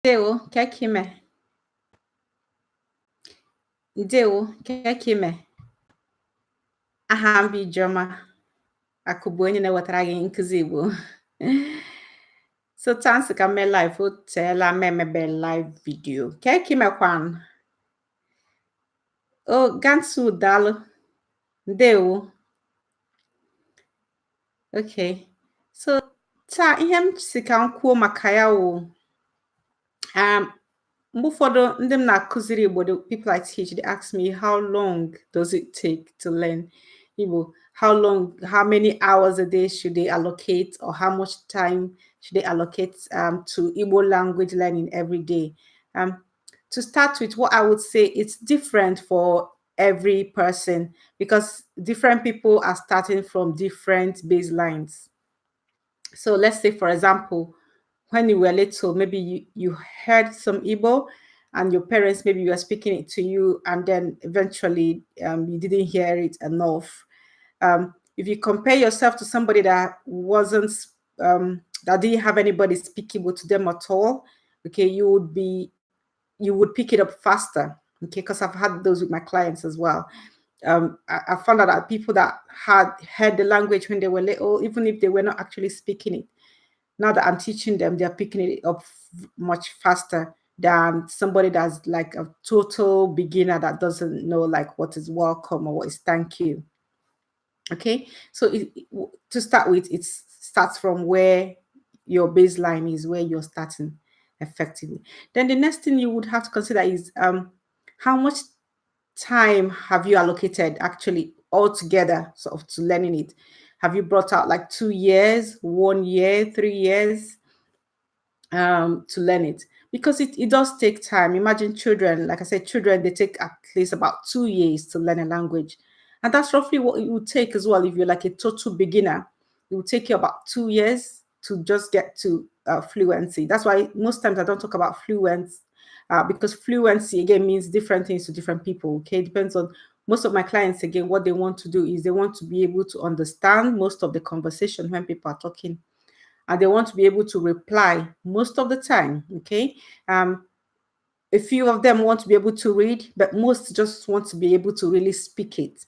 Ndewo, ka ka ime? Ndewo, ka ka ime? Aha m bụ Ijeọma Akụ bụ onye na-ewetara gị nkụzi Igbo. So taa nsị ka m mee live, o teela m emebe live video. Ka ka imekwanụ? O Gansu daalụ. Ndewo. Okay. So taa ihe m si ka m kwuo maka ya wụ mgbe ụfọdụ ndị m na-akụziri Igbo, the people I teach, they ask me, how long does it take to learn Igbo? How many hours a day should they allocate, or how much time should they allocate to Igbo language learning every day? To start with, what I would say, it's different for every person because different people are starting from different baselines. So let's say, for example, when you were little, maybe you heard some Igbo and your parents, maybe you were speaking it to you, and then eventually you didn't hear it enough. If you compare yourself to somebody that wasn't, that didn't have anybody speak Igbo to them at all, okay, you would pick it up faster, okay, because I've had those with my clients as well. I found out that people that had heard the language when they were little, even if they were not actually speaking it, now that I'm teaching them, they're picking it up much faster than somebody that's like a total beginner that doesn't know like what is welcome or what is thank you. Okay, so to start with, it starts from where your baseline is, where you're starting effectively. Then the next thing you would have to consider is how much time have you allocated actually altogether sort of to learning it? Have you brought out like 2 years, 1 year, 3 years to learn it? Because it does take time. Imagine children, like I said, children, they take at least about 2 years to learn a language. And that's roughly what it would take as well if you're like a total beginner. It would take you about 2 years to just get to fluency. That's why most times I don't talk about fluency because fluency, again, means different things to different people, okay? It depends on most of my clients, again, what they want to do is they want to be able to understand most of the conversation when people are talking, and they want to be able to reply most of the time, okay? A few of them want to be able to read, but most just want to be able to really speak it,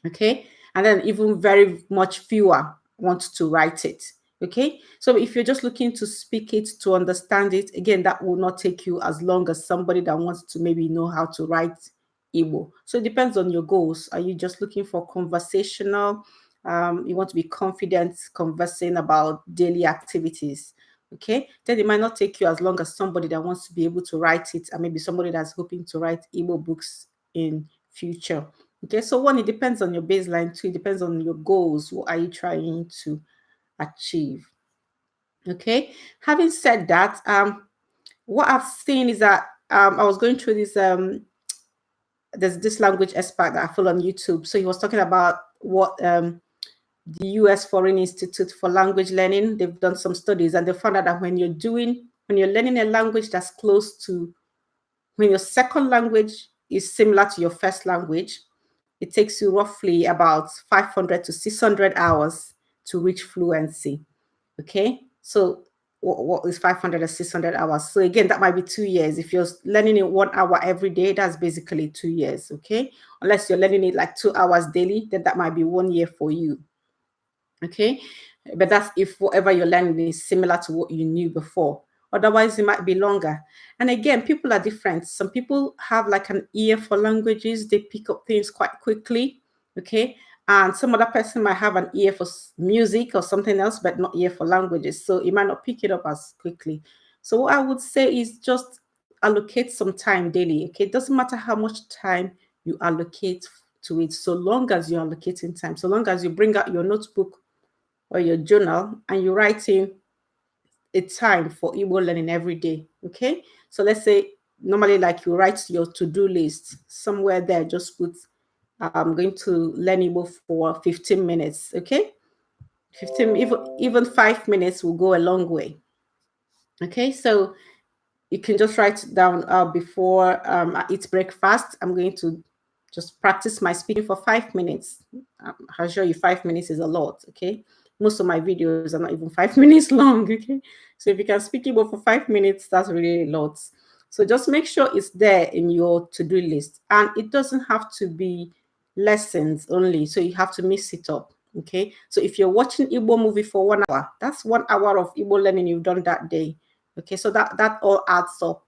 okay? And then even very much fewer want to write it, okay? So if you're just looking to speak it, to understand it, again, that will not take you as long as somebody that wants to maybe know how to write Igbo. So it depends on your goals. Are you just looking for conversational? You want to be confident conversing about daily activities, okay? Then it might not take you as long as somebody that wants to be able to write it, and maybe somebody that's hoping to write Igbo books in future. Okay, so one, it depends on your baseline. Two, it depends on your goals. What are you trying to achieve? Okay, having said that, what I've seen is that I was going through this there's this language expert that I follow on YouTube. So he was talking about what the US Foreign Institute for Language Learning, they've done some studies, and they found out that when you're learning a language that's close to, when your second language is similar to your first language, it takes you roughly about 500 to 600 hours to reach fluency. Okay, so what is 500 or 600 hours? So again, that might be 2 years. If you're learning it 1 hour every day, that's basically 2 years. Okay, unless you're learning it like 2 hours daily, then that might be 1 year for you. Okay, but that's if whatever you're learning is similar to what you knew before. Otherwise, it might be longer. And again, people are different. Some people have like an ear for languages, they pick up things quite quickly. Okay, and some other person might have an ear for music or something else, but not ear for languages, so it might not pick it up as quickly. So what I would say is just allocate some time daily. Okay, it doesn't matter how much time you allocate to it, so long as you're allocating time, so long as you bring out your notebook or your journal and you're writing a time for Igbo learning every day. Okay, so let's say normally like you write your to-do list somewhere there, just put I'm going to learn Igbo for 15 minutes. Okay, 15, even 5 minutes will go a long way. Okay, so you can just write it down before I eat breakfast. I'm going to just practice my speaking for 5 minutes. I'll show you 5 minutes is a lot. Okay, most of my videos are not even 5 minutes long. Okay, so if you can speak Igbo for 5 minutes, that's really a lot. So just make sure it's there in your to-do list, and it doesn't have to be lessons only, so you have to mix it up. Okay, so if you're watching Igbo movie for 1 hour, that's 1 hour of Igbo learning you've done that day. Okay, so that all adds up.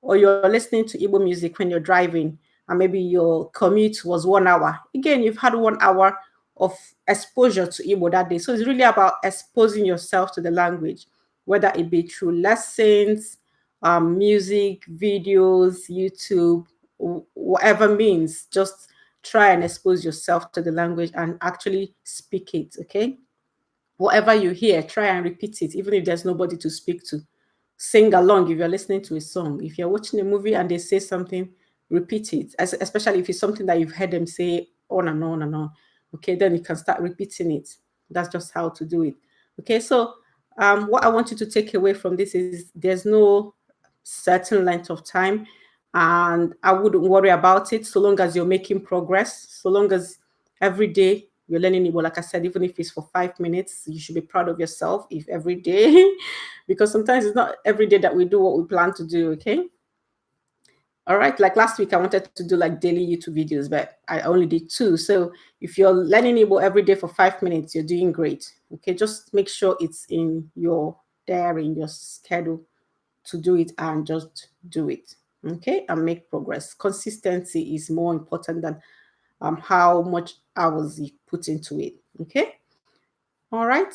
Or you're listening to Igbo music when you're driving, and maybe your commute was 1 hour. Again, you've had 1 hour of exposure to Igbo that day. So it's really about exposing yourself to the language, whether it be through lessons, music, videos, YouTube, whatever means. Just try and expose yourself to the language and actually speak it. Okay, whatever you hear, try and repeat it, even if there's nobody to speak to. Sing along if you're listening to a song. If you're watching a movie and they say something, repeat it, especially if it's something that you've heard them say on and on and on. Okay, then you can start repeating it. That's just how to do it. Okay, so what I want you to take away from this is there's no certain length of time, and I wouldn't worry about it so long as you're making progress, so long as every day you're learning Igbo. Like I said, even if it's for 5 minutes, you should be proud of yourself if every day, because sometimes it's not every day that we do what we plan to do. Okay. All right. Like last week, I wanted to do like daily YouTube videos, but I only did 2. So if you're learning Igbo every day for 5 minutes, you're doing great. Okay. Just make sure it's in your diary, in your schedule to do it, and just do it. Okay. And make progress. Consistency is more important than how much hours you put into it. Okay. All right.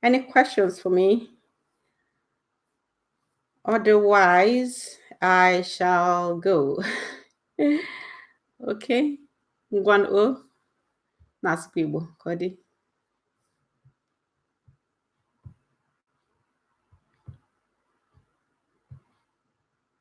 Any questions for me? Otherwise, I shall go. Okay. Ngwan o. Nasukwu Igbo. Kodi.